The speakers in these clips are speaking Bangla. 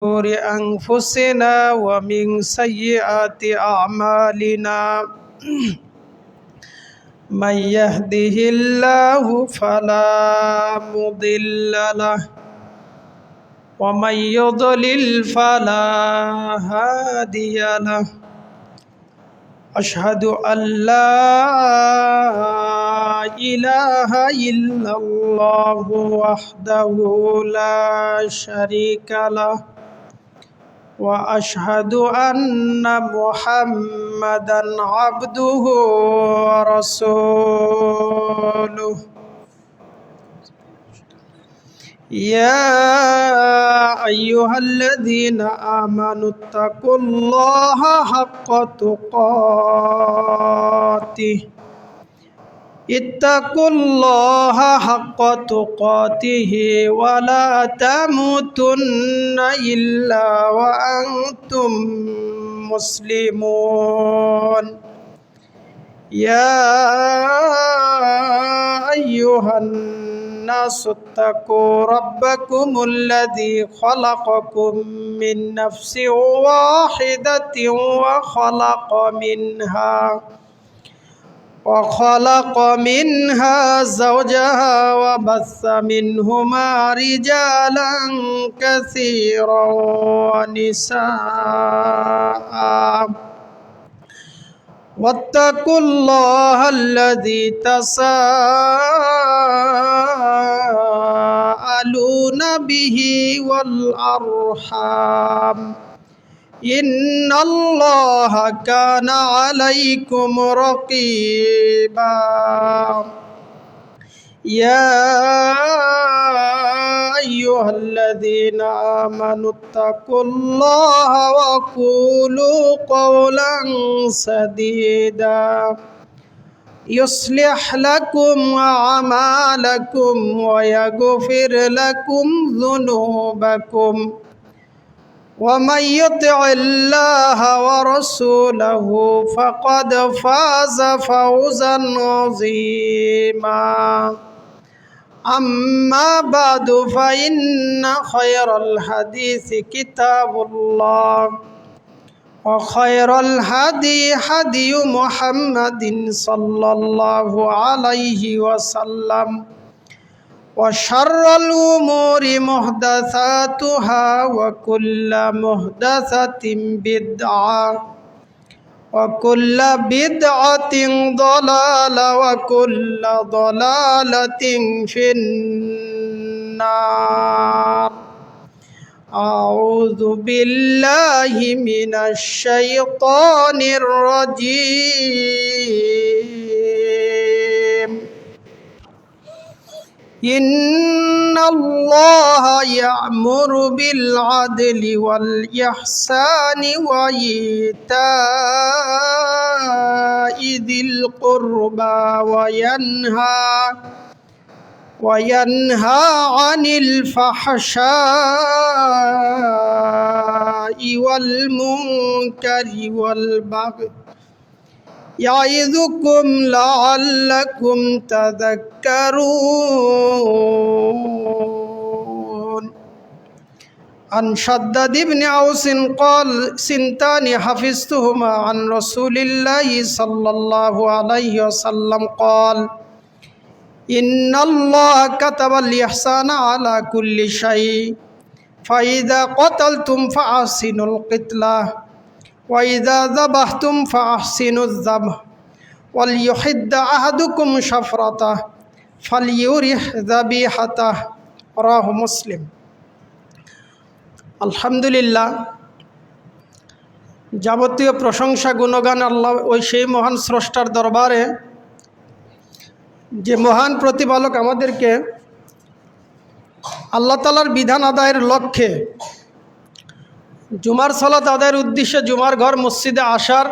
شرور أنفسنا ومن سيئات أعمالنا من يهده الله فلا مضل له ومن يضلل فلا هادي له أشهد أن لا إله إلا الله وحده لا شريك له وأشهد أن محمدًا عبده ورسوله يا أيها الذين آمنوا اتقوا الله حق تقاته اتقوا الله حق تقاته ولا تموتن إلا وأنتم مسلمون يا أيها الناس اتقوا ربكم الذي خلقكم من نفس واحدة وخلق منها زوجها وبث منهما رجالا كثيرا ونساء واتقوا الله الذي تساءلون به والأرحام إن الله كان عليكم رقيبا يا أيها الذين آمنوا اتقوا الله وقولوا قولا سديدا يصلح لكم أعمالكم ويغفر لكم ذنوبكم ومن يطع الله ورسوله فقد فاز فوزا عظيما أما بعد فإن خير الحديث كتاب الله وخير الهدي هدي محمد صلى الله عليه وسلم وشر الأمور محدثاتها وكل محدثة بدعة وكل بدعة ضلالة وكل ضلالة في النار أعوذ بالله من الشيطان الرجيم إن الله يأمر بالعدل والإحسان وإيتاء ذي القربى وينهى عن الفحشاء والمنكر والبغي يعظكم لعلكم تذكرون عن شداد بن أوس قال سنتان حفظتهما عن رسول الله صلى الله عليه وسلم قال إن الله كتب الإحسان على كل شيء فإذا قتلتم فأحسنوا القتلة وإذا ذبحتم فأحسنوا الذبح وليحد أحدكم شفرته فليرح ذبيحته رواه مسلم আলহামদুলিল্লাহ যাবতীয় প্রশংসা গুণগান আল্লাহ ওই সেই মহান স্রষ্টার দরবারে যে মহান প্রতিপালক আমাদেরকে আল্লাহ তাআলার বিধান আদায়ের লক্ষ্যে জুমার সালাত আদায়ের উদ্দেশ্যে জুমার ঘর মসজিদে আসার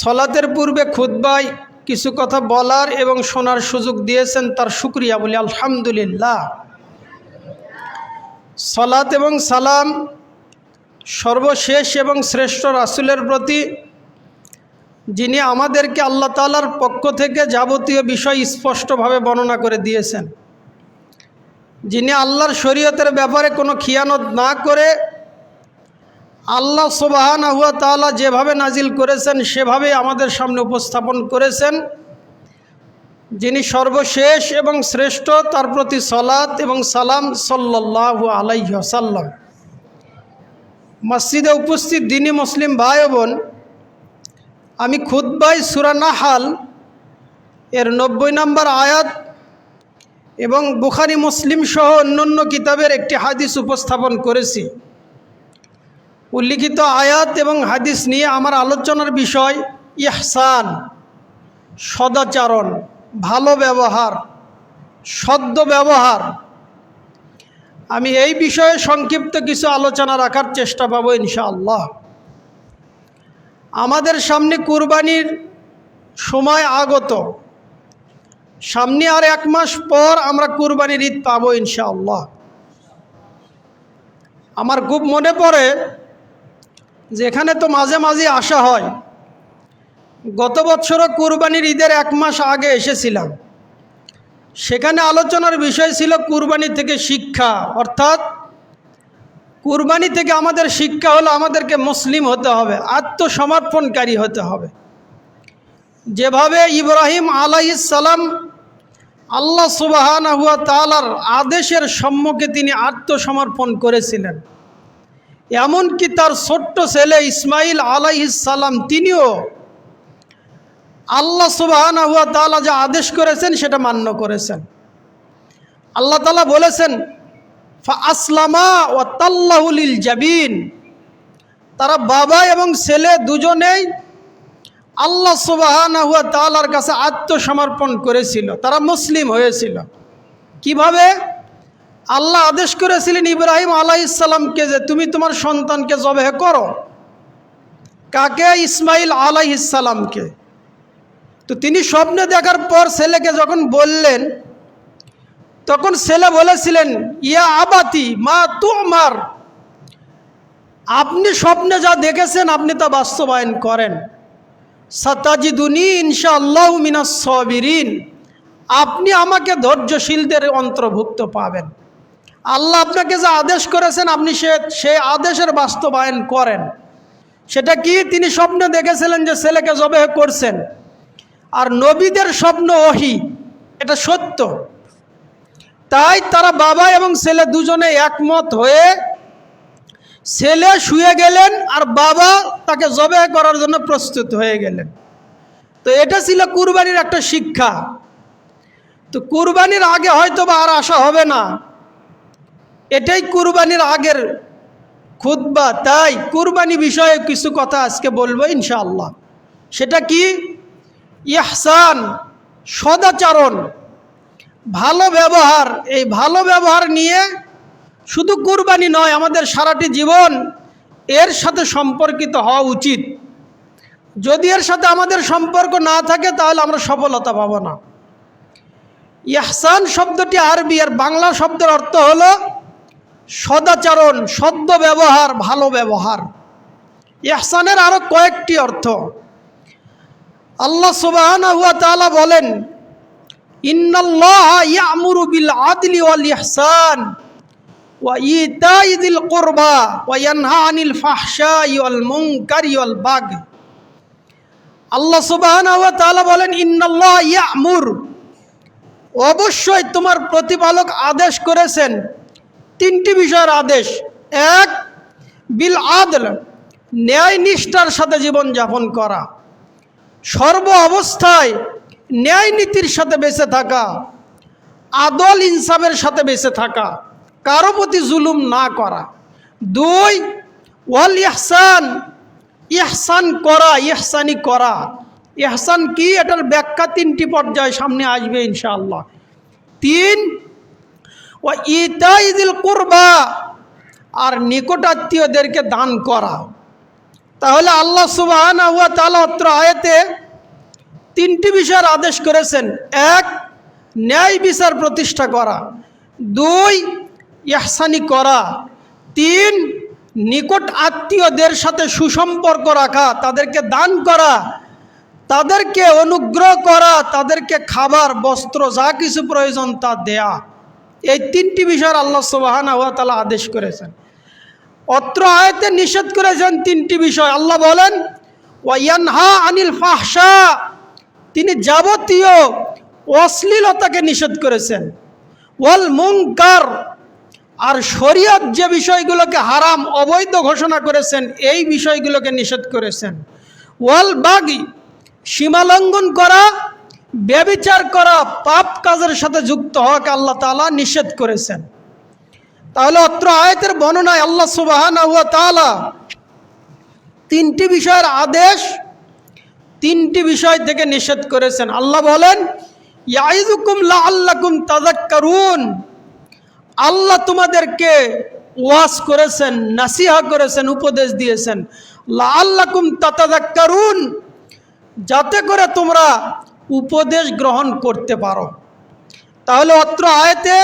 সালাতের পূর্বে খুতবায় কিছু কথা বলার এবং শোনার সুযোগ দিয়েছেন তার শুকরিয়া বলি আলহামদুলিল্লাহ। সালাত এবং সালাম সর্বশেষ এবং শ্রেষ্ঠ রাসূলের প্রতি, যিনি আমাদেরকে আল্লাহ তাআলার পক্ষ থেকে যাবতীয় বিষয় স্পষ্টভাবে বর্ণনা করে দিয়েছেন। যিনি আল্লাহর শরীয়তের ব্যাপারে কোনো খিয়ানত না করে আল্লাহ সুবহানাহু ওয়া তাআলা যেভাবে নাজিল করেছেন সেভাবে আমাদের সামনে উপস্থাপন করেছেন, যিনি সর্বশেষ এবং শ্রেষ্ঠ, তার প্রতি সালাত এবং সালাম সাল্লাল্লাহু আলাইহি ওয়াসাল্লাম। মসজিদে উপস্থিত দ্বীনি মুসলিম ভাই ও বোন, আমি খুতবায় সূরা নাহাল এর 90 নম্বর আয়াত এবং বুখারী মুসলিম সহ অন্যান্য কিতাবের একটি হাদিস উপস্থাপন করেছি। উল্লিখিত আয়াত এবং হাদিস নিয়ে আমার আলোচনার বিষয় ইহসান, সদাচরণ, ভালো ব্যবহার, সদ্য ব্যবহার। আমি এই বিষয়ে সংক্ষিপ্ত কিছু আলোচনা রাখার চেষ্টা পাবো ইনশাআল্লাহ। আমাদের সামনে কুরবানির সময় আগত, সামনে আর 1 মাস পর আমরা কুরবানির ঈদ পাবো ইনশাআল্লাহ। আমার খুব মনে পড়ে যে এখানে তো মাঝে মাঝে আসা হয়। গত বছরও কুরবানির ঈদের 1 মাস আগে এসেছিলাম। সেখানে আলোচনার বিষয় ছিল কুরবানি থেকে শিক্ষা, অর্থাৎ কুরবানি থেকে আমাদের শিক্ষা হলো আমাদেরকে মুসলিম হতে হবে, আত্মসমর্পণকারী হতে হবে। যেভাবে ইব্রাহিম আলাইহিস সালাম আল্লাহ সুবহানাহু ওয়া তাআলার আদেশের সম্মুখে তিনি আত্মসমর্পণ করেছিলেন, এমনকি তার ছোট্ট ছেলে ইসমাইল আলাইহিস সালাম তিনিও আল্লাহ সুবহানাহু ওয়া তাআলা যা আদেশ করেছেন সেটা মান্য করেছেন। আল্লাহ তাআলা বলেছেন ফাআসলামা ওয়া তাল্লাহু লিল জাবিন, তারা বাবা এবং ছেলে দুজনেই আল্লাহ সুবহানাহু ওয়া তাআলার কাছে আত্মসমর্পণ করেছিল, তারা মুসলিম হয়েছিল। কিভাবে? আল্লাহ আদেশ করেছিলেন ইব্রাহিম আলাইহিস সালামকে যে তুমি তোমার সন্তানকে জবেহ করো। কাকে? ইসমাইল আলাইহিস সালামকে। তো তিনি স্বপ্নে দেখার পর ছেলেকে যখন বললেন, তখন ছেলে বলেছিলেন ইয়া আবাতি মা তুমার, আপনি স্বপ্নে যা দেখেছেন আপনি তা বাস্তবায়ন করেন। সাতাজিদুনি ইনশাআল্লাহু মিনাস সাবিরিন, আপনি আমাকে ধৈর্যশীলদের অন্তর্ভুক্ত পাবেন। আল্লাহ আপনাকে যা আদেশ করেছেন আপনি সে আদেশের বাস্তবায়ন করেন। সেটা কি? তিনি স্বপ্নে দেখেছিলেন যে ছেলেকে জবেহ করছেন। আর নবীদের স্বপ্ন ওহী, এটা সত্য। তাই তারা বাবা এবং ছেলে দুজনে একমত হয়ে ছেলে শুয়ে গেলেন আর বাবা তাকে জবেহ করার জন্য প্রস্তুত হয়ে গেলেন। তো এটা ছিল কুরবানির একটা শিক্ষা। তো কুরবানির আগে হয়তো বা আর আসা হবে না, এটাই কুরবানির আগের খুতবা। তাই কুরবানি বিষয়ে কিছু কথা আজকে বলবো ইনশাআল্লাহ। সেটা কি? ইহসান, সদাচরণ, ভালো ব্যবহার। এই ভালো ব্যবহার নিয়ে শুধু কুরবানি নয়, আমাদের সারাটি জীবন এর সাথে সম্পর্কিত হওয়া উচিত। যদি এর সাথে আমাদের সম্পর্ক না থাকে তাহলে আমরা সফলতা পাবো না। ইহসান শব্দটি আরবি, আর বাংলা শব্দের অর্থ হলো সদাচরণ, সদ্য ব্যবহার, ভালো ব্যবহার। ইহসানের আরো কয়েকটি অর্থ। আল্লাহ সুবহানাহু ওয়া তাআলা বলেন ইন্নাল্লাহা ইয়া'মুরু বিল আদলি ওয়াল ইহসান ওয়া ইতাই যিল কুরবা ওয়া ইয়ানহা আনিল ফাহশাই ওয়াল মুনকারি ওয়াল বাগই। আল্লাহ সুবহানাহু ওয়া তাআলা বলেন ইন্নাল্লাহা ইয়া'মুর, অবশ্যই তোমার প্রতিপালক আদেশ করেছেন 3টি বিষয়ের আদেশ। 1, বিল আদল, ন্যায় নিষ্ঠার সাথে জীবন যাপন করা, সর্ব অবস্থায় ন্যায় নীতির সাথে বেঁচে থাকা, আদল ইনসাফের সাথে বেঁচে থাকা, কারো প্রতি জুলুম না করা। 2, ওয়াল ইহসান, ইহসান করা, ইহসানি করা। ইহসান কি? এটার ব্যাখ্যা 3টি পর্যায়ে সামনে আসবে ইনশাআল্লাহ। 3, ওয়া ইতাই যিল কুরবা, আর নিকটাত্মীয়দেরকে দান করা। তাহলে আল্লাহ সুবহানাহু ওয়া তাআলা অত্র আয়াতে 3টি বিষয়ের আদেশ করেছেন। 1, ন্যায় বিচার প্রতিষ্ঠা করা। 2, ইহসানি করা। 3, নিকট আত্মীয়দের সাথে সুসম্পর্ক রাখা, তাদেরকে দান করা, তাদেরকে অনুগ্রহ করা, তাদেরকে খাবার, বস্ত্র, যা কিছু প্রয়োজন তা দেয়া। এই তিনটি বিষয়ের আল্লাহ সুবহানাহু ওয়া তাআলা আদেশ করেছেন। অত্র আয়াতে নিষেধ করেছেন তিনটি বিষয়। আল্লাহ বলেন ওয়া ইয়ানহা আনিল ফাহশা, তিনি যাবতীয় অশ্লীলতাকে নিষেধ করেছেন। ওয়াল মুনকার, আর শরীয়ত যে বিষয়গুলোকে হারাম অবৈধ ঘোষণা করেছেন এই বিষয়গুলোকে নিষেধ করেছেন। ওয়াল বাগি, সীমালঙ্ঘন করা, ব্যভিচার করা, পাপ কাজের সাথে যুক্ত হওয়াকে আল্লাহ তাআলা নিষেধ করেছেন। তাহলে অত্র আয়াতের বর্ণনায় আল্লাহ সুবহানাহু ওয়া তাআলা তিনটি বিষয়ের আদেশ, তিনটি বিষয় থেকে নিষেধ করেছেন। আল্লাহ বলেন ইয়াইযুকুম লাআল্লাকুম তাযাক্কারুন, আল্লাহ তোমাদেরকে ওয়াজ করেছেন, নাসিহা করেছেন, উপদেশ দিয়েছেন। লাআল্লাকুম তাতাযাক্কারুন, যাতে করে তোমরা উপদেশ গ্রহণ করতে পারো। তাহলে অত্র আয়াতে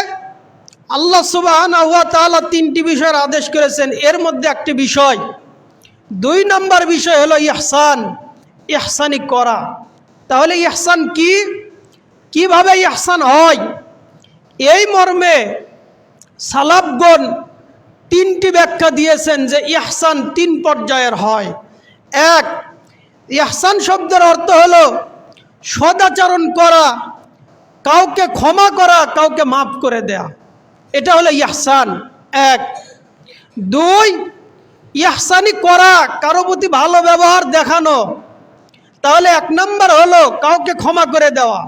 আল্লাহ সুবহানাহু ওয়া তাআলা তিনটি বিষয়ের আদেশ করেছেন। এর মধ্যে একটি বিষয়, 2 নম্বর বিষয় হলো ইহসান, ইহসানি করা। তাহলে ইহসান কি, কিভাবে ইহসান হয়, এই মর্মে সালাফগণ 3টি ব্যাখ্যা দিয়েছেন যে ইহসান 3 পর্যায়ের হয়। 1, ইহসান শব্দের অর্থ হলো সদাচরণ করা, কাউকে ক্ষমা করা, কাউকে মাফ করে দেয়া, এটা হলো ইহসান 1। 2, ইহসানি করা, কারো প্রতি ভালো ব্যবহার দেখানো। তাহলে 1 নম্বর হলো কাউকে ক্ষমা করে দেওয়া,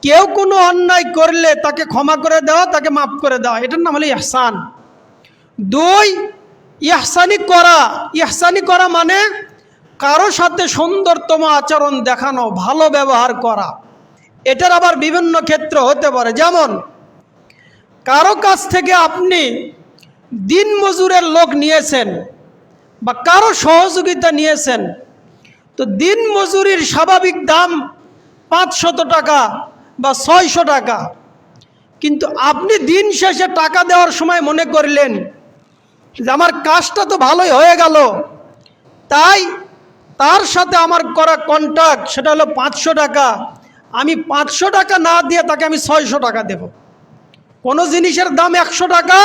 কেউ কোনো অন্যায় করলে তাকে ক্ষমা করে দেওয়া, তাকে মাফ করে দেওয়া, এটার নাম হলো ইহসান। 2, ইহসানি করা। ইহসানি করা মানে কারো সাথে সুন্দরতম আচরণ দেখানো, ভালো ব্যবহার করা। এটার আবার বিভিন্ন ক্ষেত্র হতে পারে, যেমন কারো কাছ থেকে আপনি দিন মজুরের লোক নিয়েছেন বা কারো সহযোগিতা নিয়েছেন, তো দিন মজুরির স্বাভাবিক দাম 500 টাকা বা 600 টাকা, কিন্তু আপনি দিন শেষে টাকা দেওয়ার সময় মনে করলেন যে আমার কাজটা তো ভালোই হয়ে গেল, তাই তার সাথে আমার করা কন্ট্রাক্ট সেটা হলো 500 টাকা, আমি 500 টাকা না দিয়ে তাকে আমি 600 টাকা দেব। কোনো জিনিসের দাম 100 টাকা,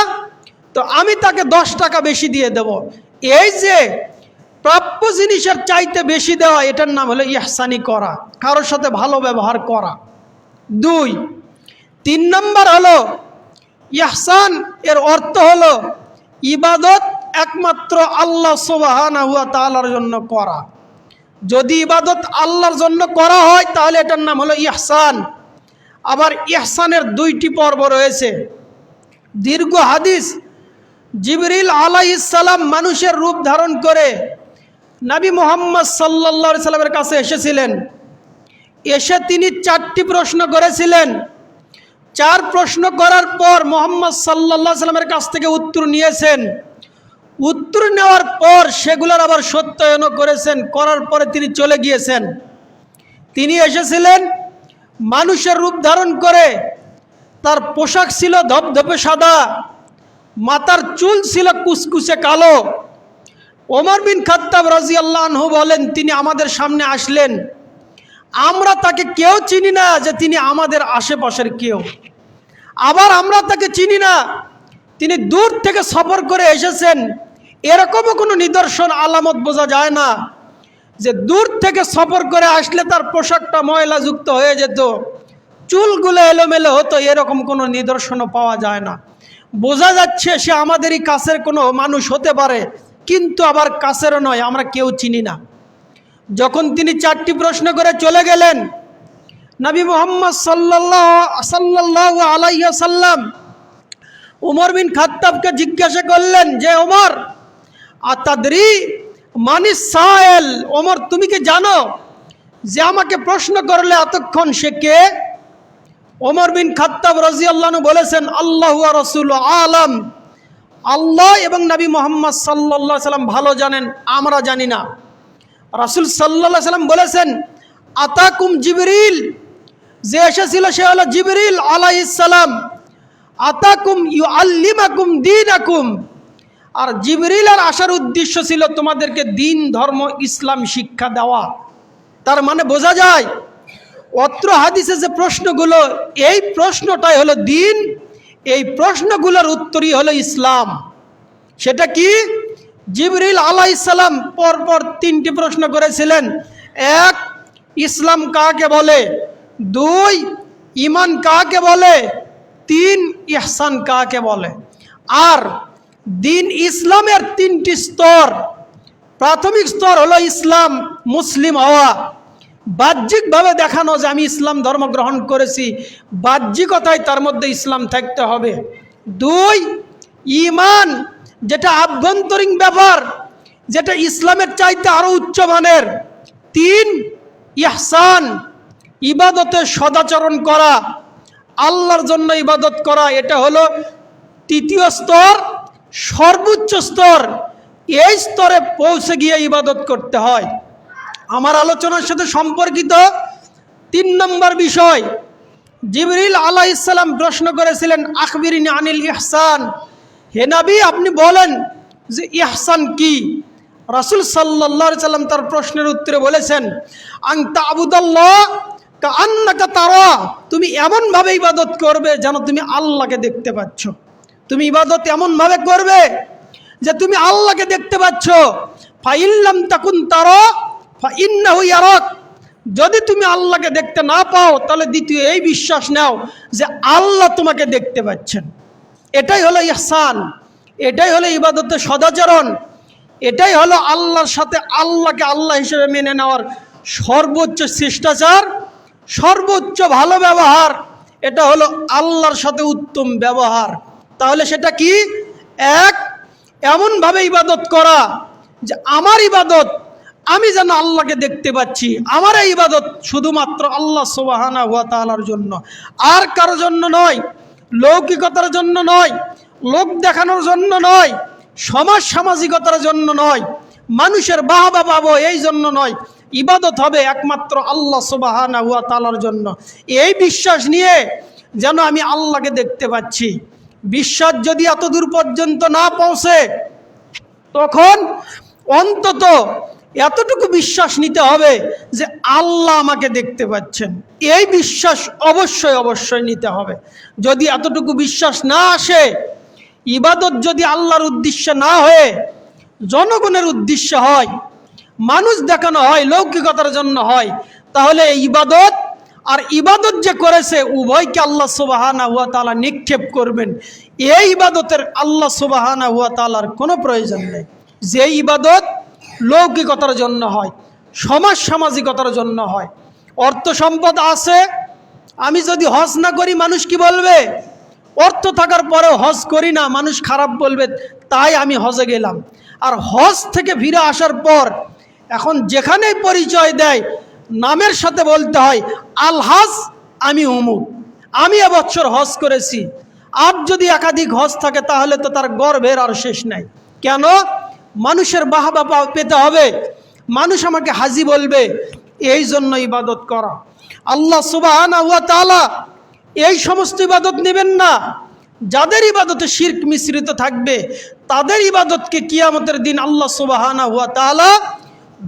তো আমি তাকে 10 টাকা বেশি দিয়ে দেব। এই যে প্রাপ্য জিনিসের চাইতে বেশি দেওয়া, এটার নাম হলো ইহসানি করা, কারোর সাথে ভালো ব্যবহার করা। 2, 3 নম্বর হলো ইহসান, এর অর্থ হলো ইবাদত একমাত্র আল্লাহ সুবহানাহু ওয়া তাআলার জন্য করা। যদি ইবাদত আল্লাহর জন্য করা হয় তাহলে এটার নাম হলো ইহসান। আবার ইহসানের 2টি পর্ব রয়েছে। দীর্ঘ হাদিস, জিবরিল আলাইহিস সালাম মানুষের রূপ ধারণ করে নবী মুহাম্মদ সাল্লাল্লাহু আলাইহি সাল্লামের কাছে এসেছিলেন। এসে তিনি 4টি প্রশ্ন করেছিলেন। 4 প্রশ্ন করার পর মুহাম্মদ সাল্লাল্লাহু আলাইহি সাল্লামের কাছ থেকে উত্তর নিয়েছেন। উত্তর নেওয়ার পর সেগুলোর আবার সত্যায়ন করেছেন, করার পরে তিনি চলে গিয়েছেন। তিনি এসেছিলেন মানুষের রূপ ধারণ করে, তার পোশাক ছিল ধবধবে সাদা, মাথার চুল ছিল কুচকুচে কালো। ওমর বিন খাত্তাব রাদিয়াল্লাহু আনহু বলেন, তিনি আমাদের সামনে আসলেন, আমরা তাকে কেউ চিনি না যে তিনি আমাদের আশেপাশের কেউ, আবার আমরা তাকে চিনি না তিনি দূর থেকে সফর করে এসেছেন। এরকমও কোনো নিদর্শন আলামত বোঝা যায় না যে দূর থেকে সফর করে আসলে তার পোশাকটা ময়লাযুক্ত হয়ে যেত, চুলগুলো এলোমেলো হতো, এরকম কোনো নিদর্শনও পাওয়া যায় না। বোঝা যাচ্ছে সে আমাদেরই কাছের কোনো মানুষ হতে পারে, কিন্তু আবার কাছেরও নয়, আমরা কেউ চিনি না। যখন তিনি 4টি প্রশ্ন করে চলে গেলেন, নবী মুহাম্মদ সাল্লাল্লাহু আলাইহি ওয়াসাল্লাম উমর বিন খাত্তাবকে জিজ্ঞাসা করলেন যে ওমর, আতাদরি মানিস সায়েল, ওমর তুমি কি জানো যে আমাকে প্রশ্ন করলে এতক্ষণ সে কে? ওমর বিন খাত্তাব রাদিয়াল্লাহু আনহু বলেছেন, আল্লাহু ওয়া রাসূলুহু আলাম, আল্লাহ এবং নবী মুহাম্মদ সাল্লাল্লাহু আলাইহি সাল্লাম ভালো জানেন, আমরা জানি না। রাসূল সাল্লাল্লাহু আলাইহি সাল্লাম বলেছেন, আতাকুম জিবরিল, যে এসেছিল সে হলো জিবরিল আলাইহিস সালাম, আতাকুম ইউআল্লিমাকুম দীনাকুম, আর জিবরিলের আসার উদ্দেশ্য ছিল তোমাদেরকে দিন ধর্ম ইসলাম শিক্ষা দেওয়া। তার মানে বোঝা যায় অত্র হাদিসে যে প্রশ্নগুলো, এই প্রশ্নটাই হলো দিন, এই প্রশ্নগুলোর উত্তরই হলো ইসলাম। সেটা কি? জিবরিল আলাইহিস সালাম পরপর 3টি প্রশ্ন করেছিলেন। 1, ইসলাম কাকে বলে? 2, ঈমান কাকে বলে? 3, ইহসান কাকে বলে? আর দিন ইসলামের 3টি স্তর। প্রাথমিক স্তর হলো ইসলাম, মুসলিম হওয়া, বাহ্যিকভাবে দেখানো যে আমি ইসলাম ধর্ম গ্রহণ করেছি, বাহ্যিকতায় তার মধ্যে ইসলাম থাকতে হবে। 2, ঈমান, যেটা আভ্যন্তরীণ ব্যাপার, যেটা ইসলামের চাইতে আরো উচ্চমানের। 3, ইহসান, ইবাদতে সদাচরণ করা, আল্লাহর জন্য ইবাদত করা। এটা হলো 3য় স্তর, সর্বোচ্চ স্তর। এই স্তরে পৌঁছে গিয়ে ইবাদত করতে হয়। আমার আলোচনার সাথে সম্পর্কিত 3 নম্বর বিষয়, জিবরিল আলাইহিস সালাম প্রশ্ন করেছিলেন, আখবিরনি আনিল ইহসান, হে নবী আপনি বলেন যে ইহসান কি? রাসূল সাল্লাল্লাহু আলাইহি সাল্লাম তার প্রশ্নের উত্তরে বলেছেন, আন তা'বুদাল্লাহ কাআন্নাকা তারা, তুমি এমন ভাবে ইবাদত করবে যেন তুমি আল্লাহকে দেখতে পাচ্ছ। তুমি ইবাদত এমন ভাবে করবে যে তুমি আল্লাহকে দেখতে পাচ্ছ। ফাইল্লাম তাকুন তারা ফাইন্নাহু ইয়ারাক, যদি তুমি আল্লাহকে দেখতে না পাও তাহলে দ্বিতীয় এই বিশ্বাস নাও যে আল্লাহ তোমাকে দেখতে পাচ্ছেন। এটাই হলো ইহসান, এটাই হলো ইবাদতের সদাচরণ, এটাই হলো আল্লাহর সাথে আল্লাহকে আল্লাহ হিসেবে মেনে নেওয়ার সর্বোচ্চ শিষ্টাচার, সর্বোচ্চ ভালো ব্যবহার। এটা হলো আল্লাহর সাথে উত্তম ব্যবহার। তাহলে সেটা কি? 1, এমনভাবে ইবাদত করা যে আমার ইবাদত আমি যেন আল্লাহকে দেখতে পাচ্ছি, আমার এই ইবাদত শুধুমাত্র আল্লাহ সুবহানাহু ওয়া তাআলার জন্য, আর কারোর জন্য নয়, লৌকিকতার জন্য নয়, লোক দেখানোর জন্য নয়, সমাজ সামাজিকতার জন্য নয়, মানুষের বাহবা পাবো এই জন্য নয়। ইবাদত হবে একমাত্র আল্লাহ সুবহানাহু ওয়া তাআলার জন্য। এই বিশ্বাস নিয়ে যেন আমি আল্লাহকে দেখতে পাচ্ছি। বিশ্বাস যদি এত দূর পর্যন্ত না পৌঁছে, তখন অন্তত এতটুকু বিশ্বাস নিতে হবে যে আল্লাহ আমাকে দেখতে পাচ্ছেন। এই বিশ্বাস অবশ্যই অবশ্যই নিতে হবে। যদি এতটুকু বিশ্বাস না আসে, ইবাদত যদি আল্লাহর উদ্দেশ্যে না হয়ে জনগণের উদ্দেশ্যে হয়, মানুষ দেখানো হয়, লৌকিকতার জন্য হয়, তাহলে এই ইবাদত আর ইবাদত যে করেছে উভয়কে আল্লাহ সুবহানাহু ওয়া তাআলা নিক্ষেপ করবেন। এই ইবাদতের আল্লাহ সুবহানাহু ওয়া তাআলার কোনো প্রয়োজন নেই। যে ইবাদত লৌকিকতার জন্য হয়, সমাজ সামাজিকতার জন্য হয়। অর্থ সম্পদ আছে, আমি যদি হজ না করি মানুষ কি বলবে? অর্থ থাকার পরেও হজ করি না, মানুষ খারাপ বলবে, তাই আমি হজে গেলাম। আর হজ থেকে ফিরে আসার পর এখন যেখানেই পরিচয় দেয় নামের সাথে বলতে হয় আল হজ, আমি অমুক, আমি এবছর হজ করেছি। আর যদি একাধিক হজ থাকে তাহলে তো তার গর্বের আর শেষ নাই। কেন? মানুষের বাহবা পেতে হবে, মানুষ আমাকে হাজি বলবে, এই জন্য ইবাদত করা। আল্লাহ সুবহানাহু ওয়া তাআলা এই সমস্ত ইবাদত নেবেন না। যাদের ইবাদতে শিরক মিশ্রিত থাকবে তাদের ইবাদতকে কিয়ামতের দিন আল্লাহ সুবহানাহু ওয়া তাআলা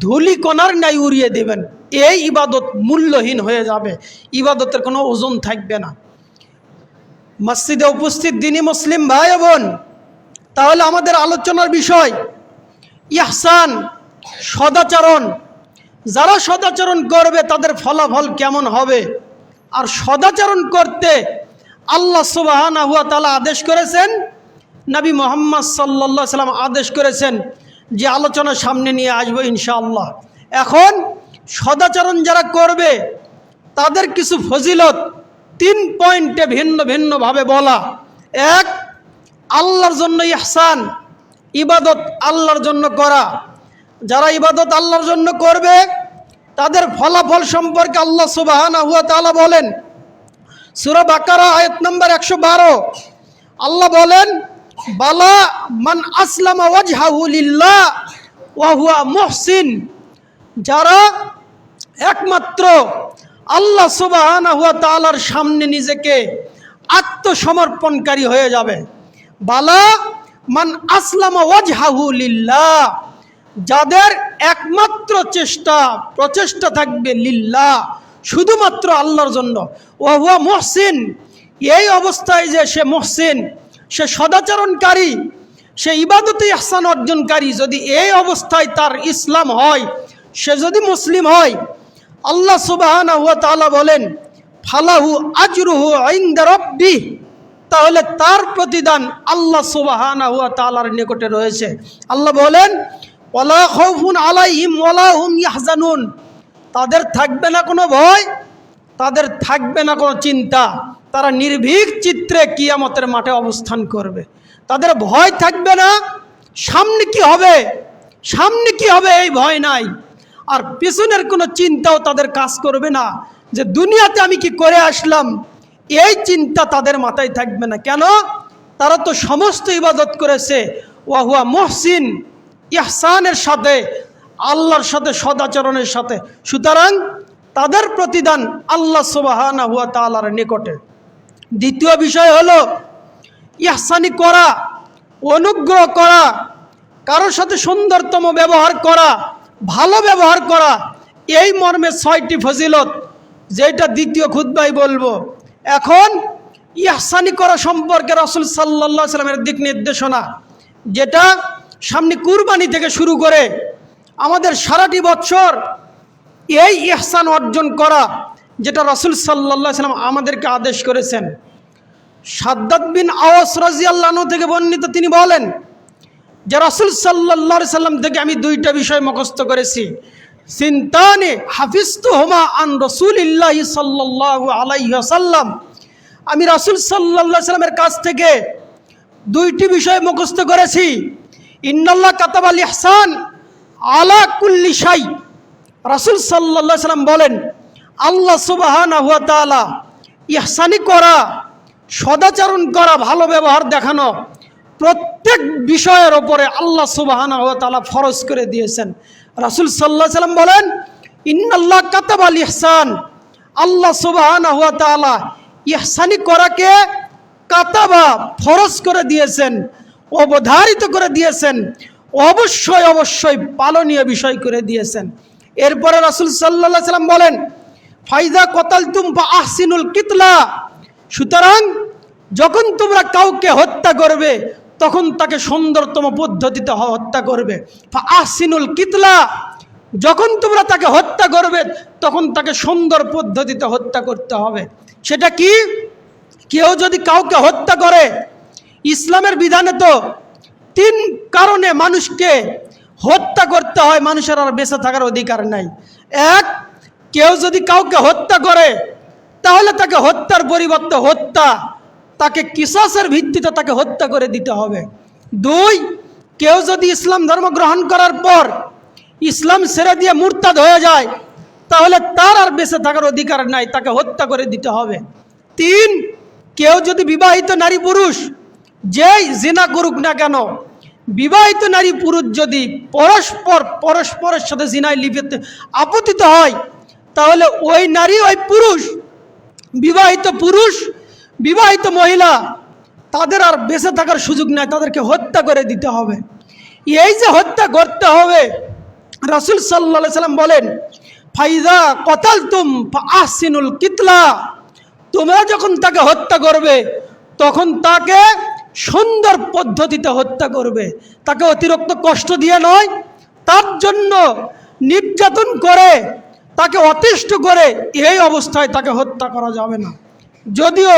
ধূলিকণার ন্যায় উড়িয়ে দেবেন। এই ইবাদত মূল্যহীন হয়ে যাবে, ইবাদতের কোনো ওজন থাকবে না। মসজিদে উপস্থিত দিনী মুসলিম ভাই বোন, তাহলে আমাদের আলোচনার বিষয় ইহসান, সদাচরণ। যারা সদাচরণ করবে তাদের ফলাফল কেমন হবে? আর সদাচরণ করতে আল্লাহ সুবহানাহু ওয়া তাআলা আদেশ করেছেন, নবী মুহাম্মদ সাল্লাল্লাহু আলাইহি সাল্লাম আদেশ করেছেন, যে আলোচনা সামনে নিয়ে আসবো ইনশাআল্লাহ। এখন সদাচরণ যারা করবে তাদের কিছু ফজিলত 3 পয়েন্টে ভিন্ন ভিন্নভাবে বলা। 1, আল্লাহর জন্য ইহসান, ইবাদত আল্লাহর জন্য করা। যারা ইবাদত আল্লাহর জন্য করবে তাদের ফলাফল সম্পর্কে আল্লাহ সুবহানাহু ওয়া তাআলা বলেন, সূরা বাকারা আয়াত নম্বর 112, আল্লাহ বলেন, বালা মান আসলামা ওয়াজহাহু লিল্লাহ ওয়া হুয়া মুহসিন, যারা একমাত্র আল্লাহ সুবহানাহু ওয়া তাআলার সামনে নিজেকে আত্মসমর্পণকারী হয়ে যাবে। বালা মান আসলামা ওয়াজহাহু লিল্লাহ, যাদের একমাত্র প্রচেষ্টা থাকবে লিল্লাহ, শুধুমাত্র আল্লাহর জন্য। ওয়া হুয়া মুহসিন, এই অবস্থায় যে সে মুহসিন, সে সদাচরণকারী, সে ইবাদতে ইহসান অর্জনকারী, যদি এই অবস্থায় তার ইসলাম হয়, সে যদি মুসলিম হয়, আল্লাহ সুবহানাহু ওয়া তাআলা বলেন ফালাহু আজরুহু ইনদা রাব্বিহ, তাহলে তার প্রতিদান আল্লাহ সুবহানাহু ওয়া তাআলার নিকটে রয়েছে। আল্লাহ বলেন ওয়ালা খাউফুন আলাইহিম ওয়ালা হুম ইয়াহজানুন, তাদের থাকবে না কোনো ভয়, তাদের থাকবে না কোনো চিন্তা, তারা নির্ভীক চিত্রে কিয়ামতের মাঠে অবস্থান করবে। তাদের ভয় থাকবে না, সামনে কি হবে, সামনে কি হবে এই ভয় নাই, আর পেছনের কোনো চিন্তাও তাদের কাজ করবে না, যে দুনিয়াতে আমি কি করে আসলাম, এই চিন্তা তাদের মাথায় থাকবে না। কেন? তারা তো সমস্ত ইবাদত করেছে ওয়াহুয়া মুহসিন, ইহসানের সাথে, আল্লাহর সাথে, সদাচরণের সাথে। সুতরাং তাদের প্রতিদান আল্লাহ সুবহানাহু ওয়া তাআলার নিকটে। দ্বিতীয় বিষয় হলো ইহসানি করা, অনুগ্রহ করা, কারোর সাথে সুন্দরতম ব্যবহার করা, ভালো ব্যবহার করা। এই মর্মে 6টি ফজিলত, যেটা দ্বিতীয় খুতবায় বলবো। এখন ইহসানি করা সম্পর্কে রাসূল সাল্লাল্লাহু আলাইহি ওয়াসাল্লামের দিক নির্দেশনা, যেটা সামনে কুরবানি থেকে শুরু করে আমাদের সারাটি বছর এই ইহসান অর্জন করা, যেটা রাসূল সাল্লাল্লাহু আলাইহি ওয়াসাল্লাম আমাদেরকে আদেশ করেছেন। সাদ্দাদ বিন আওয়াস রাদিয়াল্লাহু আনহু থেকে বর্ণিত, তিনি বলেন যে রাসূল সাল্লাল্লাহু আলাইহি ওয়াসাল্লাম থেকে আমি 2টা বিষয় মুখস্থ করেছি। সিনতানে হাফিজতুহুমা আন রাসূলিল্লাহি সাল্লাল্লাহু আলাইহি ওয়াসাল্লাম, আমি রাসূল সাল্লাল্লাহু আলাইহি ওয়াসাল্লামের কাছ থেকে 2টি বিষয় মুখস্থ করেছি। ইন্নাল্লাহ কাতাবাল ইহসান আলা কুল্লি শাই, রাসূল সাল্লাল্লাহু আলাইহি ওয়াসাল্লাম বলেন আল্লাহ সুবহানাহু ওয়া তাআলা ইহসানি করা, সদাচরণ করা, ভালো ব্যবহার দেখানো প্রত্যেক বিষয়ের ওপরে আল্লাহ সুবহানাহু ওয়া তাআলা ফরজ করে দিয়েছেন। রাসূল সাল্লাল্লাহু আলাইহি ওয়াসাল্লাম বলেন ইন্নাল্লাহ কাতাবাল ইহসান, আল্লাহ সুবহানাহু ওয়া তাআলা ইহসানি করাকে কাতাবা, ফরজ করে দিয়েছেন, অবধারিত করে দিয়েছেন, অবশ্যই অবশ্যই পালনীয় বিষয় করে দিয়েছেন। এরপরে রাসূল সাল্লাল্লাহু আলাইহি ওয়াসাল্লাম বলেন ফাইদা কতালতুম ফা আহসিনুল কিতলা, সুতরাং যখন তোমরা কাউকে হত্যা করবে তখন তাকে সুন্দরতম পদ্ধতিতে হত্যা করবে। ফা আহসিনুল কিতলা, যখন তোমরা তাকে হত্যা করবে তখন তাকে সুন্দর পদ্ধতিতে হত্যা করতে হবে। সেটা কি? কেউ যদি কাউকে হত্যা করে, ইসলামের বিধানে তো 3 কারণে মানুষকে হত্যা করতে হয়, মানুষের আর বেঁচে থাকার অধিকার নাই। 1, কেউ যদি কাউকে হত্যা করে তাহলে তাকে হত্যার পরিবর্তে হত্যা, তাকে কিসাসের ভিত্তিতে তাকে হত্যা করে দিতে হবে। 2, কেউ যদি ইসলাম ধর্ম গ্রহণ করার পর ইসলাম ছেড়ে দিয়ে মুরতাদ হয়ে যায় তাহলে তার আর বেঁচে থাকার অধিকার নাই, তাকে হত্যা করে দিতে হবে। 3, কেউ যদি বিবাহিত নারী পুরুষ যেই জিনা করুক না কেন, বিবাহিত নারী পুরুষ যদি পরস্পরের সাথে জিনায় লিপ্ত আপতিত হয় তাহলে ওই নারী, ওই পুরুষ, বিবাহিত মহিলা, তাদের আর বেঁচে থাকার সুযোগ নাই, তাদেরকে হত্যা করে দিতে হবে। এই যে হত্যা করতে হবে, রাসূল সাল্লাল্লাহু আলাইহি ওয়াসাল্লাম বলেন ফাইদা কতালতুম ফা আহসিনুল কিতলা, তোমরা যখন তাকে হত্যা করবে তখন তাকে সুন্দর পদ্ধতিতে হত্যা করবে, তাকে অতিরিক্ত কষ্ট দিয়ে নয়, তার জন্য নির্যাতন করে, তাকে অতিষ্ঠ করে এই অবস্থায় তাকে হত্যা করা যাবে না। যদিও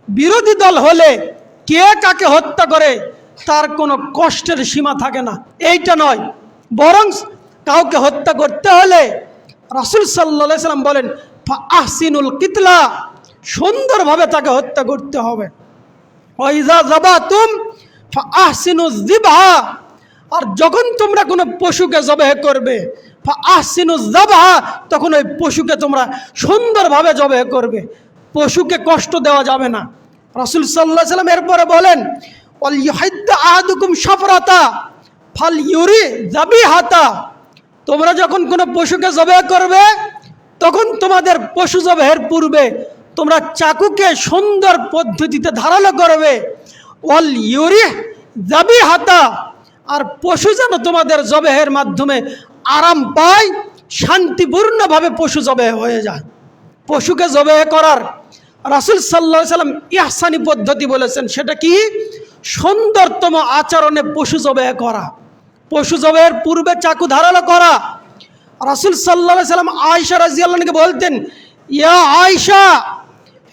বিরোধী দল হলে কে কাকে হত্যা করে তার কোনো কষ্টের সীমা থাকে না, এইটা নয়, বরং কাউকে হত্যা করতে হলে রাসূল সাল্লাল্লাহু আলাইহি ওয়াসাল্লাম বলেন ফা আহসিনুল কিতলা, সুন্দরভাবে তাকে হত্যা করতে হবে। ওয়াইজা যাবাতুম ফা আহসিনুজ যিবহা, আর যখন তোমরা কোনো পশুকে জবাহ করবে ফা আহসিনুজ যাবহা, তখন ওই পশুকে তোমরা সুন্দরভাবে জবাহ করবে, পশুকে কষ্ট দেওয়া যাবে না। রাসূল সাল্লাল্লাহু আলাইহি ওয়াসাল্লাম এরপরে বলেন ওয়াল ইউহিদ্দা আহাদুকুম শাফরাতা ফাল ইউরি যাবিহাতা, তোমরা যখন কোনো পশুকে জবাহ করবে তখন তোমাদের পশু জবাহের পূর্বে তোমরা চাকুকে সুন্দর পদ্ধতিতে ধারালো করবে। ওয়াল ইউরি যাবিহাতা, আর পশু যেন তোমাদের জবাহের মাধ্যমে আরাম পায়, শান্তিপূর্ণভাবে পশু জবাহ হয়ে যায়। পশুকে জবাহ করার রাসূল সাল্লাল্লাহু আলাইহি সাল্লাম ইহসানি পদ্ধতি বলেছেন। সেটা কি? সুন্দরতম আচরণে পশু জবাই করা, পশু জবাইয়ের পূর্বে চাকু ধারালো করা। রাসূল সাল্লাল্লাহু আলাইহি সাল্লাম আয়েশা রাদিয়াল্লাহু আনহাকে বলতেন, ইয়া আয়েশা,